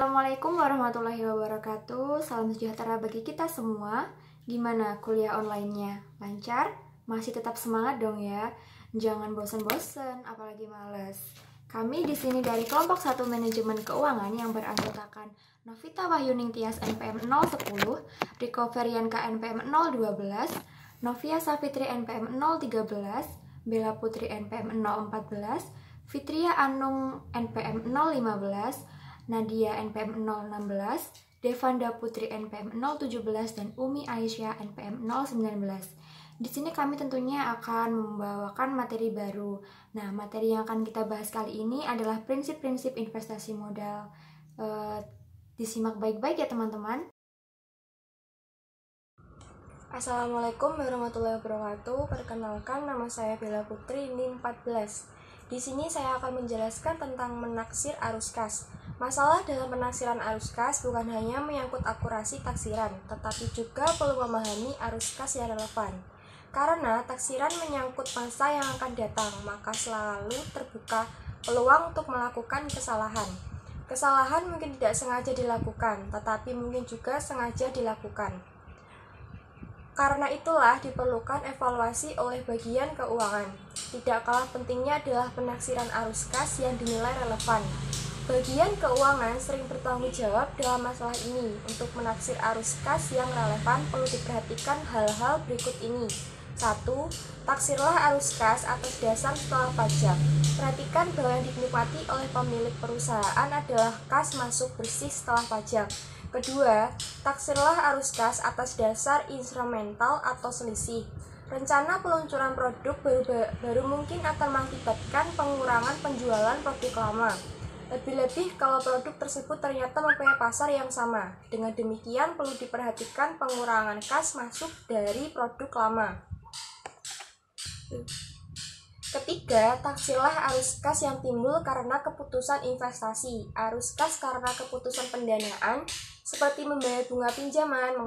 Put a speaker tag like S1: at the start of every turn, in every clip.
S1: Assalamualaikum warahmatullahi wabarakatuh. Salam sejahtera bagi kita semua. Gimana kuliah online-nya? Lancar? Masih tetap semangat dong ya. Jangan bosan-bosan, apalagi males. Kami di sini dari kelompok 1 Manajemen Keuangan yang beranggotakan Novita Wahyuning Tias NPM 010, Riko Ferianka NPM 012, Novia Safitri NPM 013, Bella Putri NPM 014, Fitria Anung NPM 015, Nadia NPM 016, Devanda Putri NPM 017, dan Umi Aisyah NPM 019. Di sini kami tentunya akan membawakan materi baru. Nah, materi yang akan kita bahas kali ini adalah prinsip-prinsip investasi modal. Disimak baik-baik ya teman-teman.
S2: Assalamualaikum warahmatullahi wabarakatuh. Perkenalkan, nama saya Bella Putri, NIM 14. Di sini saya akan menjelaskan tentang menaksir arus kas. Masalah dalam penaksiran arus kas bukan hanya menyangkut akurasi taksiran, tetapi juga perlu memahami arus kas yang relevan. Karena taksiran menyangkut masa yang akan datang, maka selalu terbuka peluang untuk melakukan kesalahan. Kesalahan mungkin tidak sengaja dilakukan, tetapi mungkin juga sengaja dilakukan. Karena itulah diperlukan evaluasi oleh bagian keuangan. Tidak kalah pentingnya adalah penaksiran arus kas yang dinilai relevan. Bagian keuangan sering bertanggung jawab dalam masalah ini. Untuk menaksir arus kas yang relevan perlu diperhatikan hal-hal berikut ini. 1. Taksirlah arus kas atas dasar setelah pajak. Perhatikan bahwa yang dinikmati oleh pemilik perusahaan adalah kas masuk bersih setelah pajak. Kedua, taksirlah arus kas atas dasar instrumental atau selisih. Rencana peluncuran produk baru mungkin akan mengakibatkan pengurangan penjualan produk lama. Lebih-lebih kalau produk tersebut ternyata mempunyai pasar yang sama. Dengan demikian perlu diperhatikan pengurangan kas masuk dari produk lama. Ketiga, taksirlah arus kas yang timbul karena keputusan investasi. Arus kas karena keputusan pendanaan seperti membayar bunga pinjaman,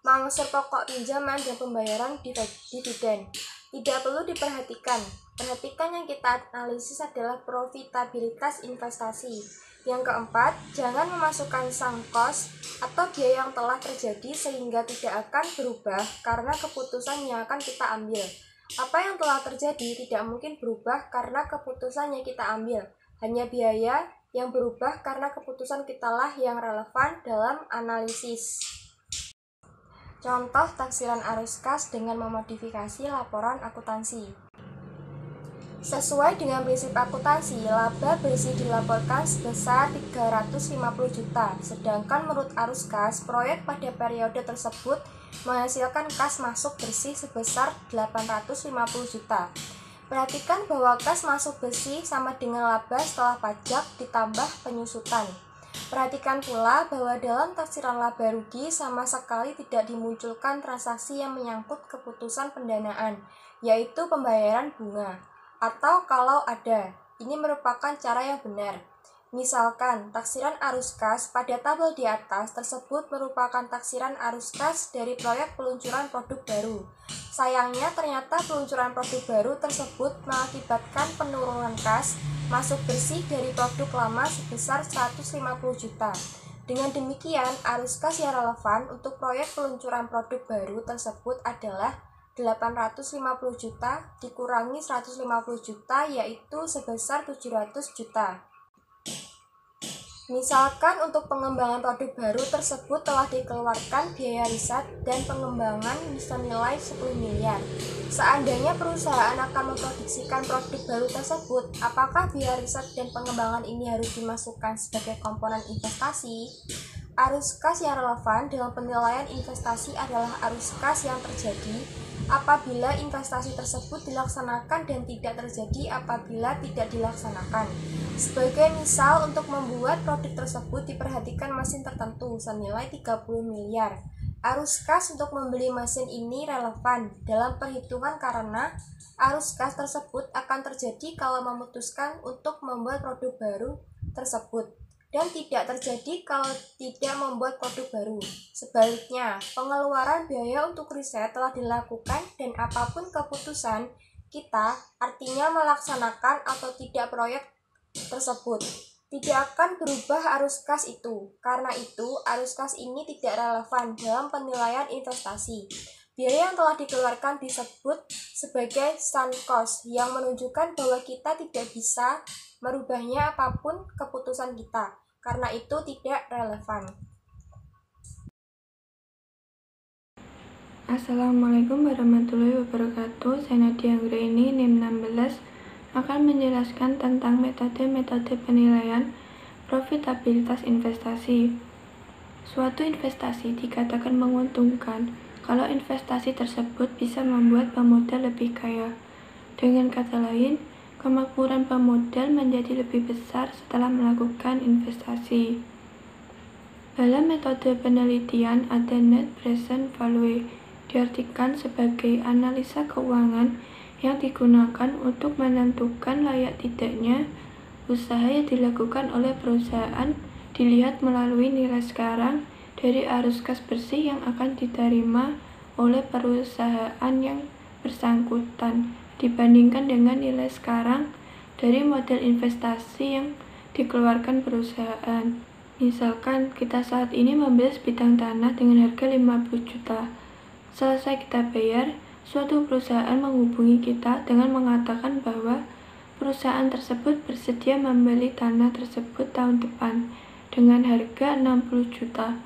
S2: mengangsur pokok pinjaman, dan pembayaran dividen. Tidak perlu diperhatikan. Perhatikan yang kita analisis adalah profitabilitas investasi. Yang keempat, jangan memasukkan sunk cost atau biaya yang telah terjadi sehingga tidak akan berubah karena keputusan yang akan kita ambil. Apa yang telah terjadi tidak mungkin berubah karena keputusan yang kita ambil. Hanya biaya yang berubah karena keputusan kitalah yang relevan dalam analisis. Contoh taksiran arus kas dengan memodifikasi laporan akuntansi. Sesuai dengan prinsip akuntansi, laba bersih dilaporkan sebesar 350 juta, sedangkan menurut arus kas, proyek pada periode tersebut menghasilkan kas masuk bersih sebesar 850 juta. Perhatikan bahwa kas masuk bersih sama dengan laba setelah pajak ditambah penyusutan. Perhatikan pula bahwa dalam taksiran laba rugi sama sekali tidak dimunculkan transaksi yang menyangkut keputusan pendanaan, yaitu pembayaran bunga. Atau kalau ada, ini merupakan cara yang benar. Misalkan, taksiran arus kas pada tabel di atas tersebut merupakan taksiran arus kas dari proyek peluncuran produk baru. Sayangnya ternyata peluncuran produk baru tersebut mengakibatkan penurunan kas masuk bersih dari produk lama sebesar 150 juta. Dengan demikian, arus kas yang relevan untuk proyek peluncuran produk baru tersebut adalah 850 juta dikurangi 150 juta, yaitu sebesar 700 juta. Misalkan untuk pengembangan produk baru tersebut telah dikeluarkan biaya riset dan pengembangan senilai 10 miliar. Seandainya perusahaan akan memproduksikan produk baru tersebut, apakah biaya riset dan pengembangan ini harus dimasukkan sebagai komponen investasi? Arus kas yang relevan dalam penilaian investasi adalah arus kas yang terjadi apabila investasi tersebut dilaksanakan dan tidak terjadi apabila tidak dilaksanakan. Sebagai misal, untuk membuat produk tersebut diperhatikan mesin tertentu senilai 30 miliar. Arus kas untuk membeli mesin ini relevan dalam perhitungan karena arus kas tersebut akan terjadi kalau memutuskan untuk membuat produk baru tersebut, dan tidak terjadi kalau tidak membuat produk baru. Sebaliknya, pengeluaran biaya untuk riset telah dilakukan dan apapun keputusan kita, artinya melaksanakan atau tidak proyek tersebut. tidak akan berubah arus kas itu. Karena itu, arus kas ini tidak relevan dalam penilaian investasi. Biaya yang telah dikeluarkan disebut sebagai sunk cost, yang menunjukkan bahwa kita tidak bisa merubahnya apapun keputusan kita. Karena itu tidak relevan.
S3: Assalamualaikum warahmatullahi wabarakatuh. Saya Nadia Anggraini, NIM 16, akan menjelaskan tentang metode-metode penilaian profitabilitas investasi. Suatu investasi dikatakan menguntungkan kalau investasi tersebut bisa membuat pemodal lebih kaya. Dengan kata lain, kemakmuran pemodal menjadi lebih besar setelah melakukan investasi. Dalam metode penelitian ada net present value, diartikan sebagai analisa keuangan yang digunakan untuk menentukan layak tidaknya usaha yang dilakukan oleh perusahaan dilihat melalui nilai sekarang dari arus kas bersih yang akan diterima oleh perusahaan yang bersangkutan dibandingkan dengan nilai sekarang dari modal investasi yang dikeluarkan perusahaan. Misalkan kita saat ini membeli sebidang tanah dengan harga 50 juta. Selesai kita bayar, suatu perusahaan menghubungi kita dengan mengatakan bahwa perusahaan tersebut bersedia membeli tanah tersebut tahun depan dengan harga 60 juta.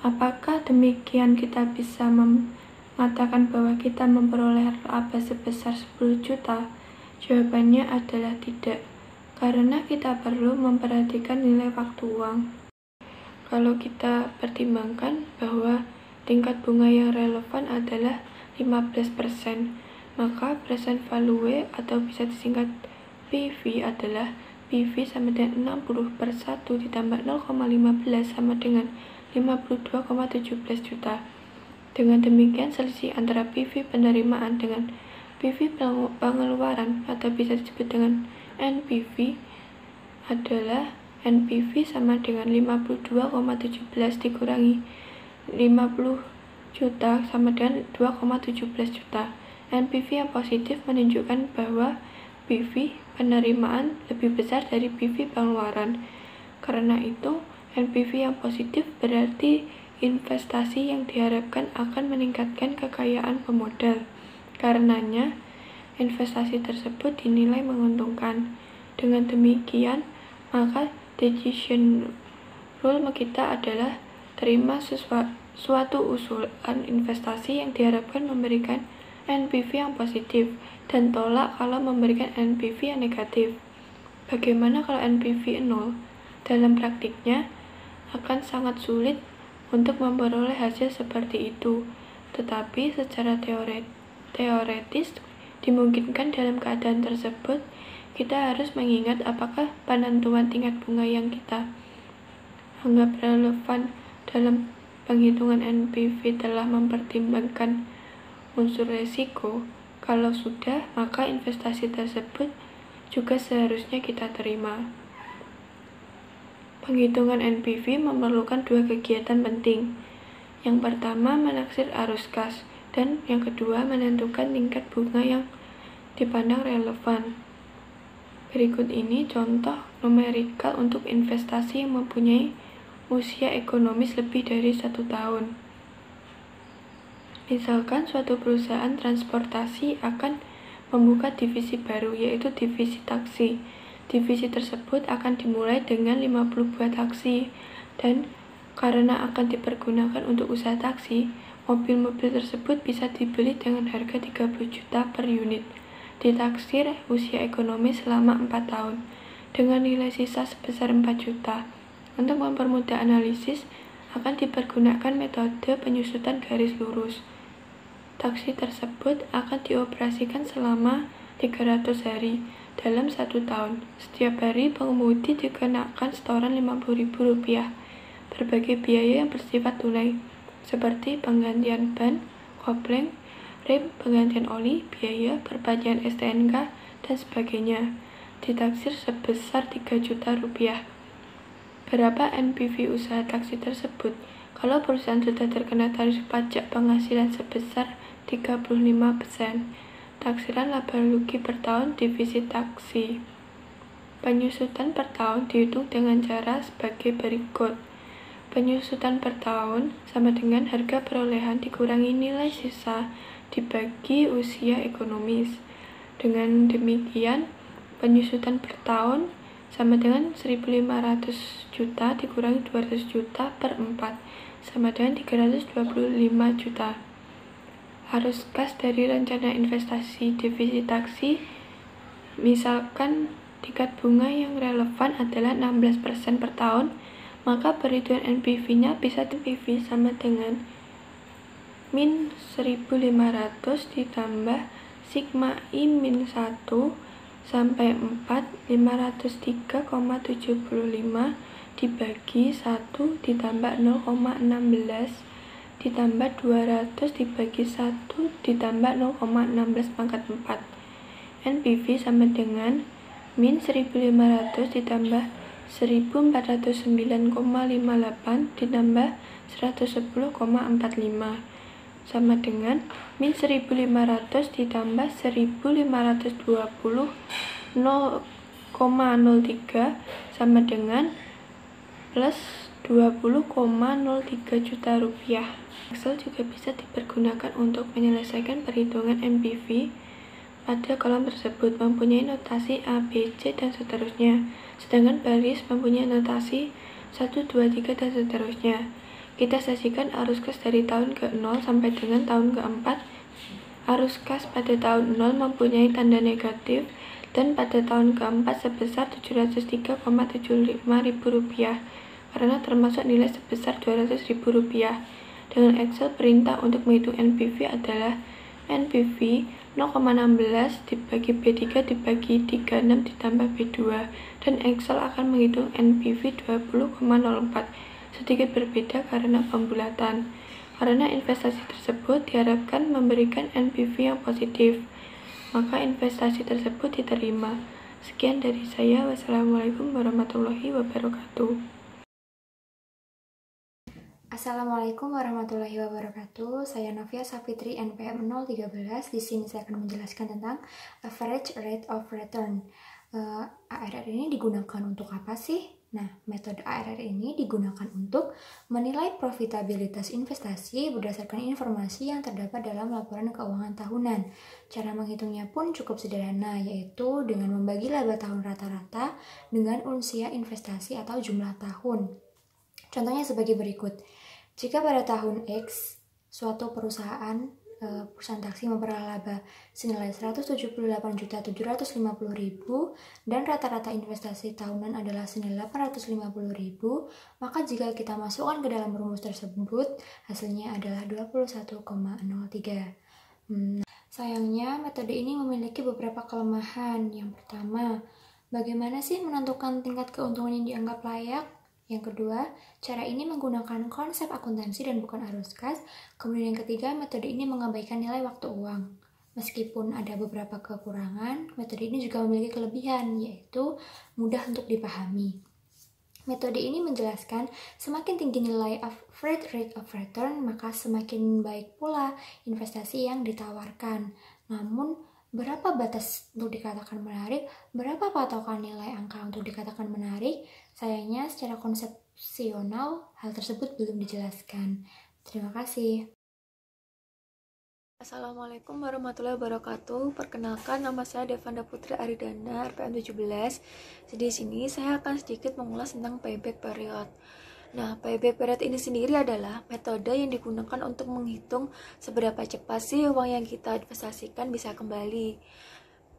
S3: Apakah demikian kita bisa mengatakan bahwa kita memperoleh laba sebesar 10 juta? Jawabannya adalah tidak, karena kita perlu memperhatikan nilai waktu uang. Kalau kita pertimbangkan bahwa tingkat bunga yang relevan adalah 15%, maka present value atau bisa disingkat PV adalah PV sama dengan 60/1 ditambah 0,15 sama dengan 52,17 juta. Dengan demikian, selisih antara PV penerimaan dengan PV pengeluaran atau bisa disebut dengan NPV adalah NPV sama dengan 52,17 dikurangi 50 juta sama dengan 2,17 juta. NPV yang positif menunjukkan bahwa PV penerimaan lebih besar dari PV pengeluaran. Karena itu, NPV yang positif berarti investasi yang diharapkan akan meningkatkan kekayaan pemodal. Karenanya, investasi tersebut dinilai menguntungkan. Dengan demikian, maka decision rule kita adalah terima suatu usulan investasi yang diharapkan memberikan NPV yang positif dan tolak kalau memberikan NPV yang negatif. Bagaimana kalau NPV 0? Dalam praktiknya akan sangat sulit untuk memperoleh hasil seperti itu, tetapi secara teoretis dimungkinkan. Dalam keadaan tersebut kita harus mengingat apakah penentuan tingkat bunga yang kita anggap relevan dalam penghitungan NPV telah mempertimbangkan unsur resiko. Kalau sudah, maka investasi tersebut juga seharusnya kita terima. Penghitungan NPV memerlukan dua kegiatan penting. Yang pertama, menaksir arus kas, dan yang kedua, menentukan tingkat bunga yang dipandang relevan. Berikut ini contoh numerikal untuk investasi yang mempunyai usia ekonomis lebih dari 1 tahun. Misalkan suatu perusahaan transportasi akan membuka divisi baru, yaitu divisi taksi. Divisi tersebut akan dimulai dengan 50 buah taksi, dan karena akan dipergunakan untuk usaha taksi, mobil-mobil tersebut bisa dibeli dengan harga 30 juta per unit. Ditaksir usia ekonomis selama 4 tahun, dengan nilai sisa sebesar 4 juta. Untuk mempermudah analisis, akan dipergunakan metode penyusutan garis lurus. Taksi tersebut akan dioperasikan selama 300 hari dalam 1 tahun. Setiap hari pengemudi dikenakan setoran Rp50.000. Berbagai biaya yang bersifat tunai, seperti penggantian ban, kopling, rem, penggantian oli, biaya perpanjangan STNK, dan sebagainya, ditaksir sebesar Rp3 juta. Berapa NPV usaha taksi tersebut? Kalau perusahaan sudah terkena tarif pajak penghasilan sebesar 35%, taksiran laba rugi per tahun divisi taksi. Penyusutan per tahun dihitung dengan cara sebagai berikut. Penyusutan per tahun sama dengan harga perolehan dikurangi nilai sisa dibagi usia ekonomis. Dengan demikian, penyusutan per tahun sama dengan 1.500 juta dikurangi 200 juta per 4, sama dengan 325 juta. Arus kas dari rencana investasi defisit taksi, misalkan tingkat bunga yang relevan adalah 16% per tahun, maka perhitungan NPV-nya bisa NPV sama dengan min 1.500 ditambah sigma I min 1 sampai 4 503,75 dibagi 1 ditambah 0,16 ditambah 200 dibagi 1 ditambah 0,16 pangkat 4. NPV sama dengan min 1.500 ditambah 1.409,58 ditambah 110,45 sama dengan min 1.500 ditambah 1.520 0,03 sama dengan plus 20,03 juta rupiah. Excel juga bisa dipergunakan untuk menyelesaikan perhitungan NPV pada kolom tersebut mempunyai notasi A, B, C, dan seterusnya, sedangkan baris mempunyai notasi 1, 2, 3, dan seterusnya. Kita sajikan arus kas dari tahun ke-0 sampai dengan tahun ke-4. Arus kas pada tahun 0 mempunyai tanda negatif dan pada tahun ke-4 sebesar Rp703,75.000 karena termasuk nilai sebesar Rp200.000. Dengan Excel, perintah untuk menghitung NPV adalah NPV 0,16 dibagi B3 dibagi 36 ditambah B2, dan Excel akan menghitung NPV 20,04. Sedikit berbeda karena pembulatan, karena investasi tersebut diharapkan memberikan NPV yang positif, maka investasi tersebut diterima. Sekian dari saya. Wassalamualaikum warahmatullahi wabarakatuh.
S1: Assalamualaikum warahmatullahi wabarakatuh. Saya Novia Safitri, NPM 013. Di sini saya akan menjelaskan tentang average rate of return. ARR ini digunakan untuk apa sih? Nah, metode ARR ini digunakan untuk menilai profitabilitas investasi berdasarkan informasi yang terdapat dalam laporan keuangan tahunan. Cara menghitungnya pun cukup sederhana, yaitu dengan membagi laba tahun rata-rata dengan usia investasi atau jumlah tahun. Contohnya sebagai berikut. Jika pada tahun X, suatu perusahaan taksi memperoleh laba senilai Rp178.750.000 dan rata-rata investasi tahunan adalah senilai Rp850.000, maka jika kita masukkan ke dalam rumus tersebut, hasilnya adalah 21,03. Sayangnya, metode ini memiliki beberapa kelemahan. Yang pertama, bagaimana sih menentukan tingkat keuntungan yang dianggap layak? Yang kedua, cara ini menggunakan konsep akuntansi dan bukan arus kas. Kemudian yang ketiga, metode ini mengabaikan nilai waktu uang. Meskipun ada beberapa kekurangan, metode ini juga memiliki kelebihan, yaitu mudah untuk dipahami. Metode ini menjelaskan semakin tinggi nilai average rate of return, maka semakin baik pula investasi yang ditawarkan. Namun, berapa batas untuk dikatakan menarik? Berapa patokan nilai angka untuk dikatakan menarik? Sayangnya secara konsepsional hal tersebut belum dijelaskan. Terima kasih.
S4: Assalamualaikum warahmatullahi wabarakatuh. Perkenalkan, nama saya Devanda Putri Aridana, RPM 17. Di sini saya akan sedikit mengulas tentang payback period. Nah, payback period ini sendiri adalah metode yang digunakan untuk menghitung seberapa cepat sih uang yang kita investasikan bisa kembali.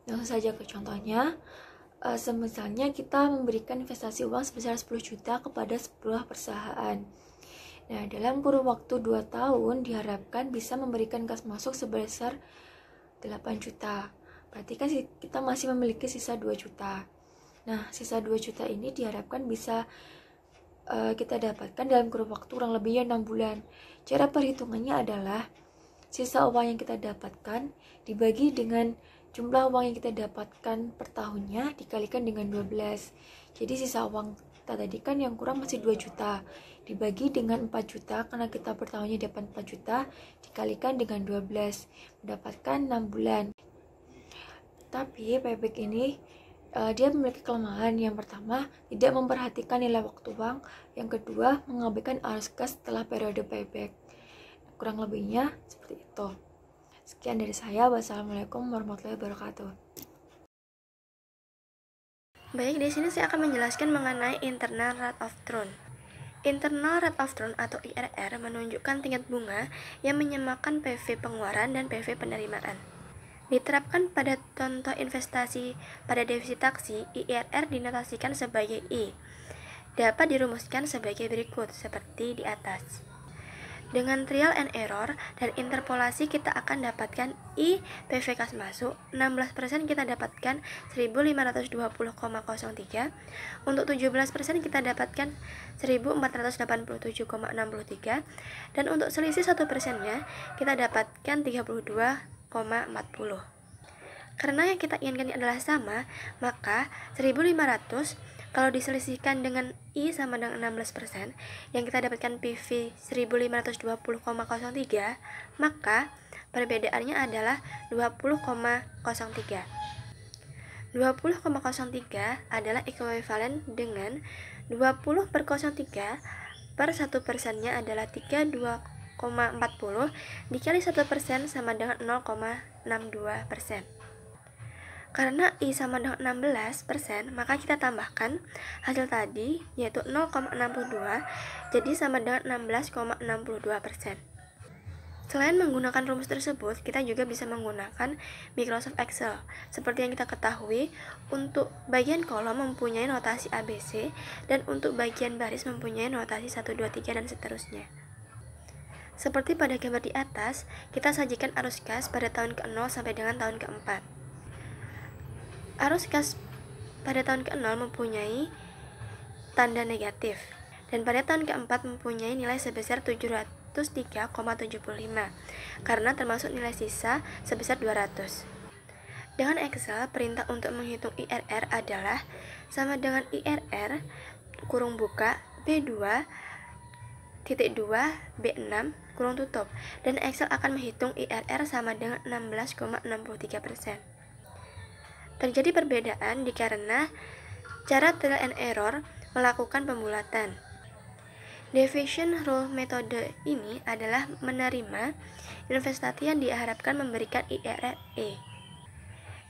S4: Langsung saja ke contohnya. Misalnya kita memberikan investasi uang sebesar 10 juta kepada sebuah perusahaan. Nah, dalam kurun waktu 2 tahun diharapkan bisa memberikan kas masuk sebesar 8 juta. Berarti kan kita masih memiliki sisa 2 juta. Nah, sisa 2 juta ini diharapkan bisa kita dapatkan dalam kurun waktu kurang lebihnya 6 bulan. Cara perhitungannya adalah sisa uang yang kita dapatkan dibagi dengan jumlah uang yang kita dapatkan per tahunnya dikalikan dengan 12. Jadi sisa uang kita tadi kan yang kurang masih 2 juta. Dibagi dengan 4 juta karena kita per tahunnya dapat 4 juta dikalikan dengan 12. Mendapatkan 6 bulan. Tapi payback ini Dia memiliki kelemahan. Yang pertama, tidak memperhatikan nilai waktu uang. Yang kedua, mengabaikan arus kas setelah periode payback. Kurang lebihnya seperti itu. Sekian dari saya. Wassalamualaikum warahmatullahi wabarakatuh.
S5: Baik, di sini saya akan menjelaskan mengenai internal rate of return. Internal rate of return atau IRR menunjukkan tingkat bunga yang menyamakan PV pengeluaran dan PV penerimaan. Diterapkan pada contoh investasi pada defisit taksi, IRR dinotasikan sebagai I. Dapat dirumuskan sebagai berikut, seperti di atas. Dengan trial and error dan interpolasi kita akan dapatkan I PV kas masuk 16% kita dapatkan 1520,03. Untuk 17% kita dapatkan 1487,63. Dan untuk selisih 1%-nya kita dapatkan 32,40. Karena yang kita inginkan adalah sama, maka 1500 kalau diselisihkan dengan I sama dengan 16%, yang kita dapatkan PV 1520,03, maka perbedaannya adalah 20,03. 20,03 adalah ekuivalen dengan 20/03 per 1%-nya adalah 32,40 dikali 1% sama dengan 0,62%. Karena I sama dengan 16%, maka kita tambahkan hasil tadi, yaitu 0,62, jadi sama dengan 16,62%. Selain menggunakan rumus tersebut, kita juga bisa menggunakan Microsoft Excel. Seperti yang kita ketahui, untuk bagian kolom mempunyai notasi ABC, dan untuk bagian baris mempunyai notasi 1, 2, 3, dan seterusnya. Seperti pada gambar di atas, kita sajikan arus kas pada tahun ke-0 sampai dengan tahun ke-4. Arus kas pada tahun ke-0 mempunyai tanda negatif, dan pada tahun ke-4 mempunyai nilai sebesar 703,75 karena termasuk nilai sisa sebesar 200. Dengan Excel, perintah untuk menghitung IRR adalah sama dengan IRR kurung buka B2 titik 2 B6 kurung tutup, dan Excel akan menghitung IRR sama dengan 16,63%. Terjadi perbedaan dikarenakan cara trial and error melakukan pembulatan. Division rule metode ini adalah menerima investasi yang diharapkan memberikan IRR E.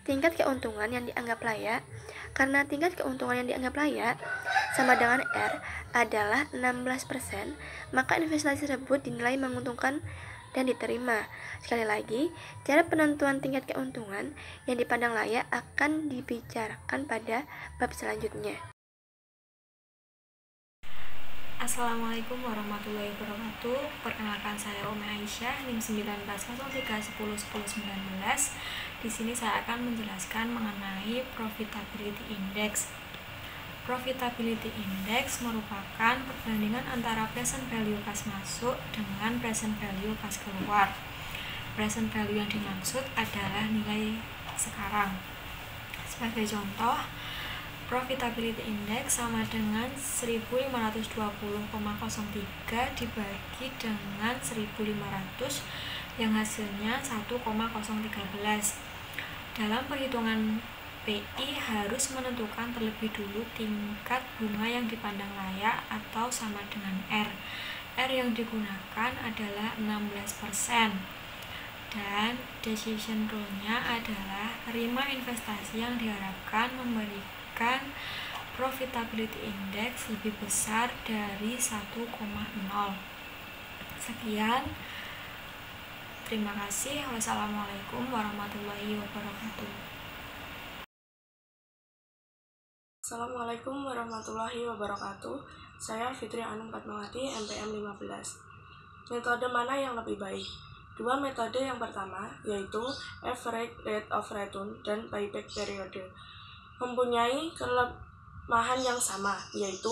S5: Tingkat keuntungan yang dianggap layak, karena tingkat keuntungan yang dianggap layak sama dengan R adalah 16%, maka investasi tersebut dinilai menguntungkan dan diterima. Sekali lagi, cara penentuan tingkat keuntungan yang dipandang layak akan dibicarakan pada bab selanjutnya.
S6: Assalamualaikum warahmatullahi wabarakatuh. Perkenalkan, saya Umi Aisyah, NIM 1903101019. Di sini saya akan menjelaskan mengenai Profitability Index. Profitability Index merupakan perbandingan antara present value kas masuk dengan present value kas keluar. Present value yang dimaksud adalah nilai sekarang. Sebagai contoh, Profitability Index sama dengan 1520,03 dibagi dengan 1500 yang hasilnya 1,013. Dalam perhitungan PI harus menentukan terlebih dulu tingkat bunga yang dipandang layak atau sama dengan R. R yang digunakan adalah 16%. Dan decision rule-nya adalah terima investasi yang diharapkan memberikan profitability index lebih besar dari 1,0. Sekian. Terima kasih. Wassalamualaikum warahmatullahi wabarakatuh.
S7: Assalamualaikum warahmatullahi wabarakatuh. Saya Fitri Anum Fatmawati, MPM 15. Metode mana yang lebih baik? Dua metode yang pertama, yaitu average rate of return dan payback period, mempunyai kelemahan yang sama, yaitu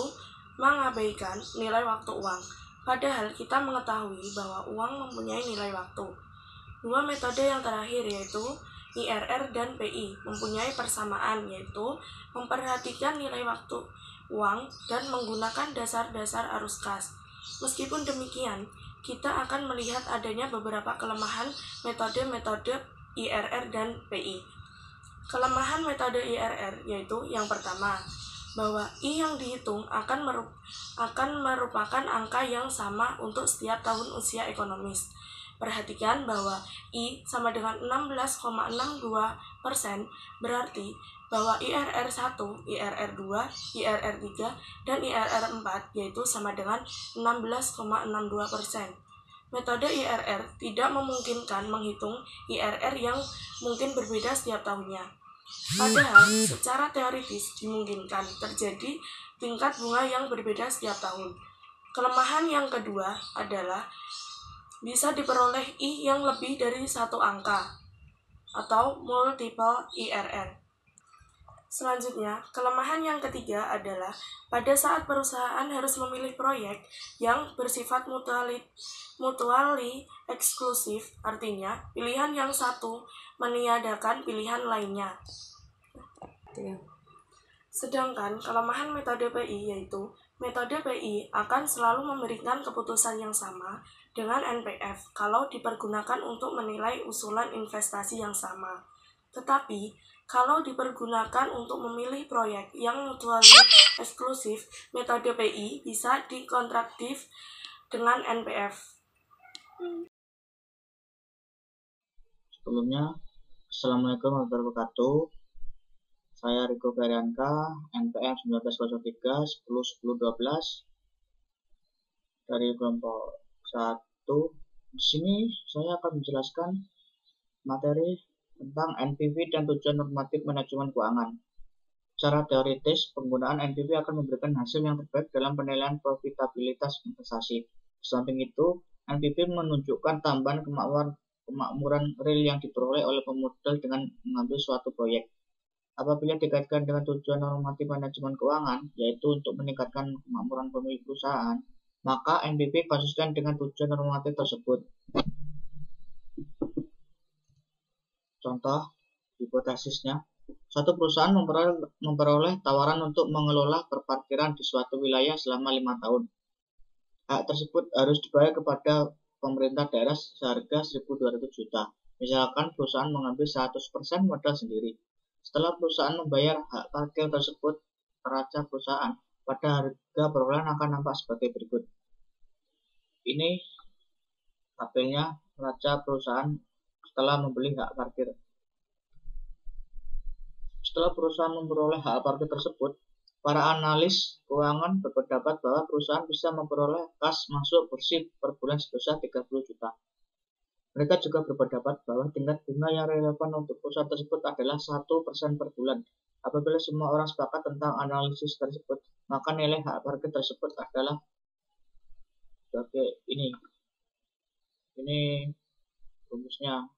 S7: mengabaikan nilai waktu uang. Padahal kita mengetahui bahwa uang mempunyai nilai waktu. Dua metode yang terakhir, yaitu IRR dan PI, mempunyai persamaan, yaitu memperhatikan nilai waktu uang dan menggunakan dasar-dasar arus kas. Meskipun demikian, kita akan melihat adanya beberapa kelemahan metode-metode IRR dan PI. Kelemahan metode IRR yaitu yang pertama, bahwa I yang dihitung akan merupakan angka yang sama untuk setiap tahun usia ekonomis. Perhatikan bahwa I sama dengan 16,62%, berarti bahwa IRR 1, IRR 2, IRR 3, dan IRR 4 yaitu sama dengan 16,62%. Metode IRR tidak memungkinkan menghitung IRR yang mungkin berbeda setiap tahunnya. Padahal secara teoritis dimungkinkan terjadi tingkat bunga yang berbeda setiap tahun. Kelemahan yang kedua adalah bisa diperoleh I yang lebih dari satu angka atau multiple IRR. Selanjutnya, kelemahan yang ketiga adalah pada saat perusahaan harus memilih proyek yang bersifat mutually eksklusif, artinya pilihan yang satu meniadakan pilihan lainnya. Sedangkan kelemahan metode PI yaitu metode PI akan selalu memberikan keputusan yang sama dengan NPF kalau dipergunakan untuk menilai usulan investasi yang sama. Tetapi, kalau dipergunakan untuk memilih proyek yang mutually eksklusif, metode PI bisa dikontradiktif dengan NPF.
S8: Sebelumnya, Assalamualaikum warahmatullahi wabarakatuh. Saya Riko Feryanka, NPM 1903 10 10 12 dari kelompok 1. Di sini saya akan menjelaskan materi tentang NPV dan tujuan normatif manajemen keuangan. Secara teoritis, penggunaan NPV akan memberikan hasil yang terbaik dalam penilaian profitabilitas investasi. Di samping itu, NPV menunjukkan tambahan kemakmuran real yang diperoleh oleh pemodal dengan mengambil suatu proyek. Apabila dikaitkan dengan tujuan normatif manajemen keuangan, yaitu untuk meningkatkan kemakmuran pemilik perusahaan, maka NPV konsisten dengan tujuan normatif tersebut. Contoh hipotesisnya, suatu perusahaan memperoleh tawaran untuk mengelola perparkiran di suatu wilayah selama 5 tahun. Hak tersebut harus dibayar kepada pemerintah daerah seharga 1.200 juta. Misalkan perusahaan mengambil 100% modal sendiri. Setelah perusahaan membayar hak parkir tersebut, neraca perusahaan pada harga perolehan akan nampak sebagai berikut. Ini tabelnya neraca perusahaan setelah membeli hak parkir. Setelah perusahaan memperoleh hak parkir tersebut, para analis keuangan berpendapat bahwa perusahaan bisa memperoleh kas masuk bersih per bulan sebesar 30 juta. Mereka juga berpendapat bahwa tingkat bunga yang relevan untuk perusahaan tersebut adalah 1% per bulan. Apabila semua orang sepakat tentang analisis tersebut, maka nilai hak parkir tersebut adalah sebagai ini. Ini rumusnya.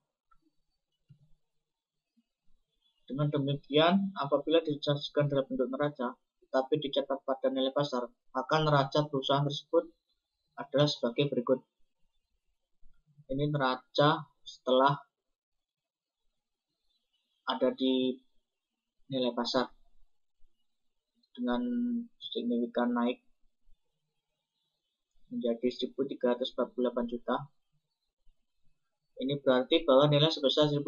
S8: Dengan demikian, apabila disajikan dalam bentuk neraca, tetapi dicatat pada nilai pasar, maka neraca perusahaan tersebut adalah sebagai berikut. Ini neraca setelah ada di nilai pasar dengan signifikan naik menjadi 1.348 juta. Ini berarti bahwa nilai sebesar 1.200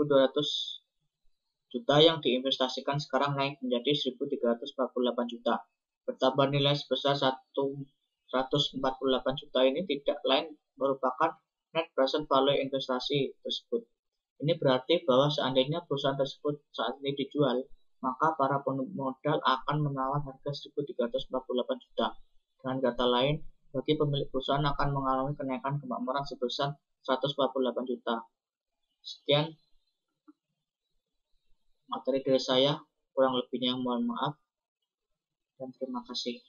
S8: juta yang diinvestasikan sekarang naik menjadi 1.348 juta. Bertambah nilai sebesar 148 juta ini tidak lain merupakan net present value investasi tersebut. Ini berarti bahwa seandainya perusahaan tersebut saat ini dijual, maka para pemodal akan menawar harga 1.348 juta. Dengan kata lain, bagi pemilik perusahaan akan mengalami kenaikan kemakmuran sebesar 148 juta. Sekian materi dari saya, kurang lebihnya mohon maaf dan terima kasih.